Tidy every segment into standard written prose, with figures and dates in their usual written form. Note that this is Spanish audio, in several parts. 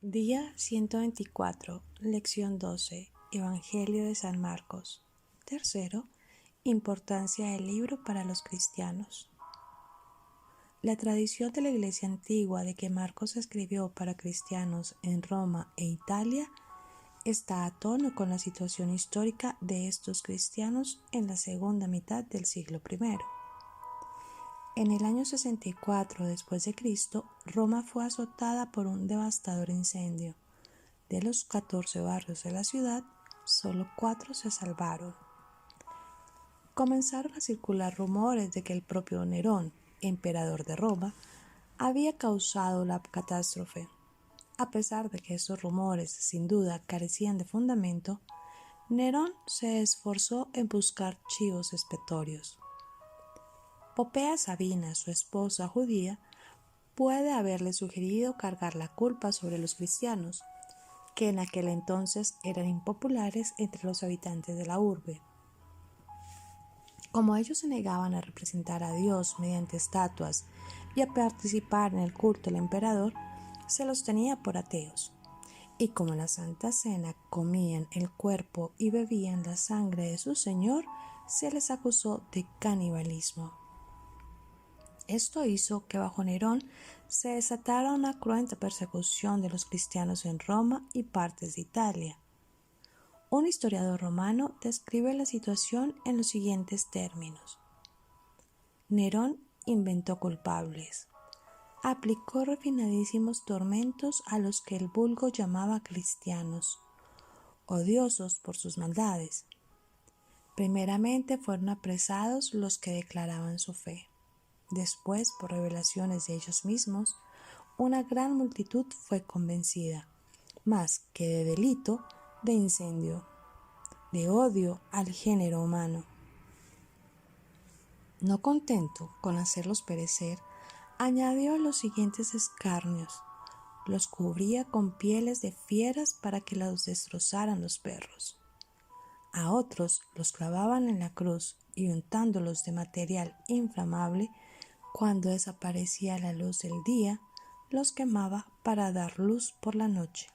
Día 124, lección 12, Evangelio de San Marcos. Tercero, importancia del libro para los cristianos. La tradición de la Iglesia antigua de que Marcos escribió para cristianos en Roma e Italia está a tono con la situación histórica de estos cristianos en la segunda mitad del siglo I. En el año 64 después de Cristo, Roma fue azotada por un devastador incendio. De los 14 barrios de la ciudad, solo 4 se salvaron. Comenzaron a circular rumores de que el propio Nerón, emperador de Roma, había causado la catástrofe. A pesar de que esos rumores sin duda carecían de fundamento, Nerón se esforzó en buscar chivos expiatorios. Popea Sabina, su esposa judía, puede haberle sugerido cargar la culpa sobre los cristianos, que en aquel entonces eran impopulares entre los habitantes de la urbe. Como ellos se negaban a representar a Dios mediante estatuas y a participar en el culto del emperador, se los tenía por ateos. Y como en la Santa Cena comían el cuerpo y bebían la sangre de su Señor, se les acusó de canibalismo. Esto hizo que bajo Nerón se desatara una cruenta persecución de los cristianos en Roma y partes de Italia. Un historiador romano describe la situación en los siguientes términos. Nerón inventó culpables. Aplicó refinadísimos tormentos a los que el vulgo llamaba cristianos, odiosos por sus maldades. Primeramente fueron apresados los que declaraban su fe. Después, por revelaciones de ellos mismos, una gran multitud fue convencida, más que de delito, de incendio, de odio al género humano. No contento con hacerlos perecer, añadió los siguientes escarnios: los cubría con pieles de fieras para que los destrozaran los perros. A otros los clavaban en la cruz y untándolos de material inflamable, cuando desaparecía la luz del día, los quemaba para dar luz por la noche.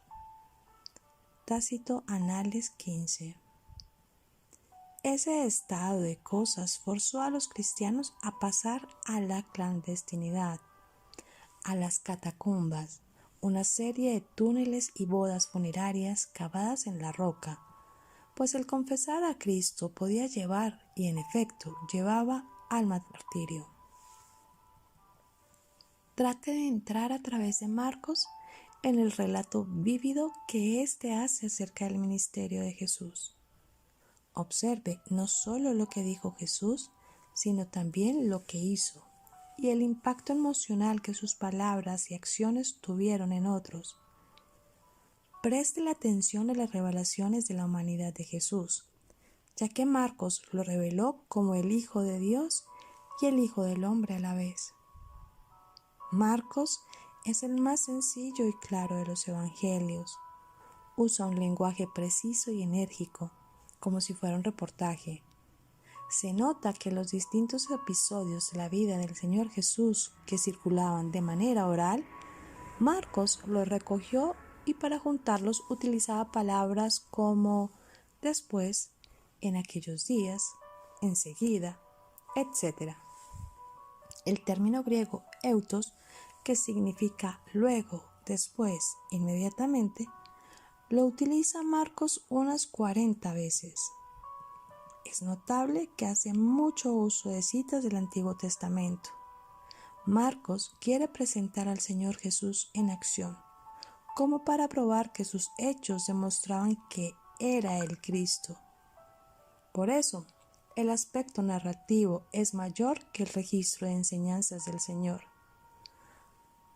Tácito Anales 15. Ese estado de cosas forzó a los cristianos a pasar a la clandestinidad, a las catacumbas, una serie de túneles y bodas funerarias cavadas en la roca, pues el confesar a Cristo podía llevar, y en efecto llevaba, al martirio. Trate de entrar a través de Marcos en el relato vívido que éste hace acerca del ministerio de Jesús. Observe no solo lo que dijo Jesús, sino también lo que hizo, y el impacto emocional que sus palabras y acciones tuvieron en otros. Preste la atención a las revelaciones de la humanidad de Jesús, ya que Marcos lo reveló como el Hijo de Dios y el Hijo del Hombre a la vez. Marcos es el más sencillo y claro de los evangelios. Usa un lenguaje preciso y enérgico, como si fuera un reportaje. Se nota que los distintos episodios de la vida del Señor Jesús que circulaban de manera oral, Marcos los recogió y para juntarlos utilizaba palabras como después, en aquellos días, enseguida, etc. El término griego eutos, que significa luego, después, inmediatamente, lo utiliza Marcos unas 40 veces. Es notable que hace mucho uso de citas del Antiguo Testamento. Marcos quiere presentar al Señor Jesús en acción, como para probar que sus hechos demostraban que era el Cristo. Por eso, el aspecto narrativo es mayor que el registro de enseñanzas del Señor.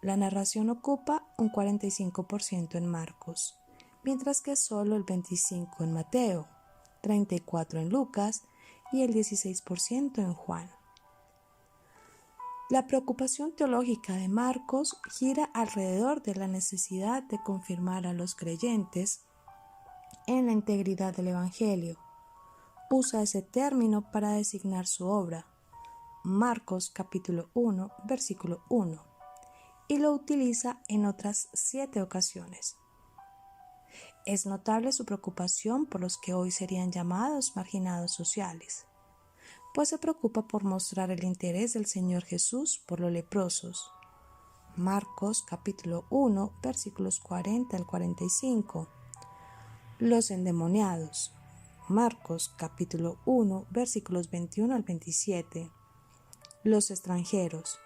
La narración ocupa un 45% en Marcos, mientras que solo el 25% en Mateo, 34% en Lucas y el 16% en Juan. La preocupación teológica de Marcos gira alrededor de la necesidad de confirmar a los creyentes en la integridad del Evangelio. Usa ese término para designar su obra, Marcos capítulo 1, versículo 1. y lo utiliza en otras 7 ocasiones. Es notable su preocupación por los que hoy serían llamados marginados sociales, pues se preocupa por mostrar el interés del Señor Jesús por los leprosos. Marcos capítulo 1 versículos 40 al 45. Los endemoniados. Marcos capítulo 1 versículos 21 al 27. Los extranjeros.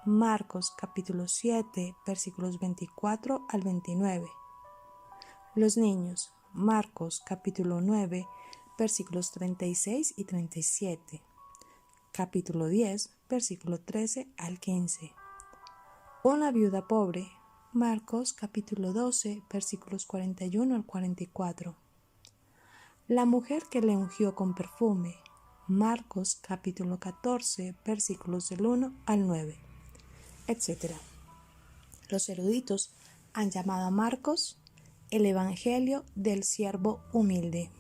Marcos capítulo 7 versículos 24 al 29. Los niños. Marcos capítulo 9 versículos 36 y 37. Capítulo 10 versículo 13 al 15. Una viuda pobre. Marcos capítulo 12 versículos 41 al 44. La mujer que le ungió con perfume. Marcos capítulo 14 versículos del 1 al 9, etc. Los eruditos han llamado a Marcos el Evangelio del siervo humilde.